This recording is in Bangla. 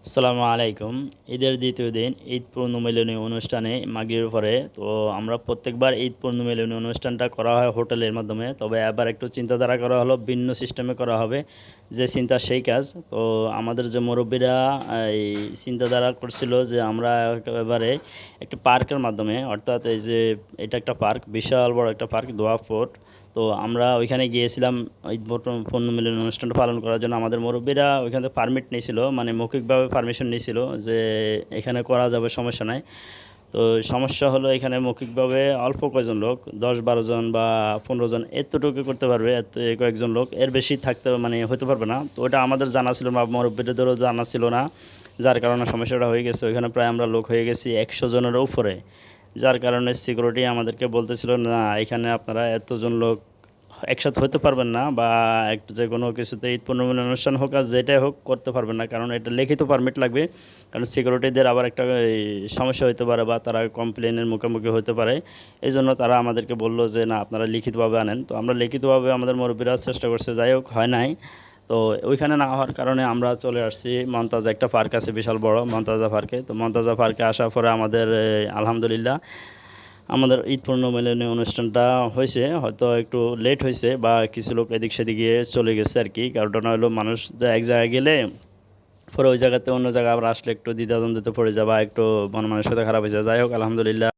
আসসালামু আলাইকুম। ঈদের দ্বিতীয় দিন ঈদ পূর্ণমিলনী অনুষ্ঠানে মাগরিবের পরে তো আমরা প্রত্যেকবার ঈদ পূর্ণমিলনী অনুষ্ঠানটা করা হয় হোটেলের মাধ্যমে। তবে এবার একটু চিন্তাধারা করা হলো ভিন্ন সিস্টেমে করা হবে। যে চিন্তা সেই কাজ। তো আমাদের যে মুরব্বিরা এই চিন্তাধারা করছিল যে আমরা একেবারে একটা পার্কের মাধ্যমে অর্থাৎ এই যে এটা একটা পার্ক, বিশাল বড় একটা পার্ক দোয়া ফোর্ট। তো আমরা ওইখানে গিয়েছিলাম ঈদ পূর্ণমিলনী অনুষ্ঠানটা পালন করার জন্য। আমাদের মুরব্বিরা ওইখান থেকে পারমিট নিয়েছিল, মানে মৌখিকভাবে পারমিশন নিয়েছিল যে এখানে করা যাবে, সমস্যা নাই। তো সমস্যা হলো এখানে মৌখিকভাবে অল্প কয়েকজন লোক, 10-12 জন বা 15 জন এতটুকু করতে পারবে, এত কয়েকজন লোক, এর বেশি থাকতে মানে হতে পারবে না। তো ওটা আমাদের জানা ছিল না, মুরব্বিদেরও জানা ছিল না, যার কারণে সমস্যাটা হয়ে গেছে। ওইখানে প্রায় আমরা লোক হয়ে গেছি 100 জনের উপরে। যার কারণে সিকিউরিটি আমাদেরকে বলতেছিল না, এখানে আপনারা এতজন লোক একসাথে হতে পারবেন না, বা একটা যে কোনো কিছুতে ঈদ পূর্ণমিলনী অনুষ্ঠান হোক আর যেটাই হোক করতে পারবেন না, কারণ এটা লিখিত পারমিট লাগবে। কারণ সিকিউরিটিদের আবার একটা এই সমস্যা হতে পারে বা তারা কমপ্লেনের মুখোমুখি হতে পারে। এই জন্য তারা আমাদেরকে বললো যে না, আপনারা লিখিতভাবে আনেন। তো আমরা লিখিতভাবে আমাদের মুরব্বীরা চেষ্টা করছে, যাই হোক হয় নাই। তো ওইখানে না হওয়ার কারণে আমরা চলে আসছি মমতাজা, একটা পার্ক আছে বিশাল বড় মমতাজা পার্কে। তো মমতাজা পার্কে আসার পরে আমাদের আলহামদুলিল্লাহ আমাদের ঈদ পূর্ণমিলনী অনুষ্ঠানটা হয়েছে। হয়তো একটু লেট হয়েছে বা কিছু লোক এদিক সেদিকে চলে গেছে আর কি। কারণটা হলো মানুষ যা এক জায়গায় গেলে পরে ওই জায়গাতে অন্য জায়গায় আবার আসলে একটু দ্বিধাদ্বন্দ্বিতে পড়ে যাওয়া, একটু মন মানসিকতা খারাপ হয়ে যায়। যাই হোক আলহামদুলিল্লাহ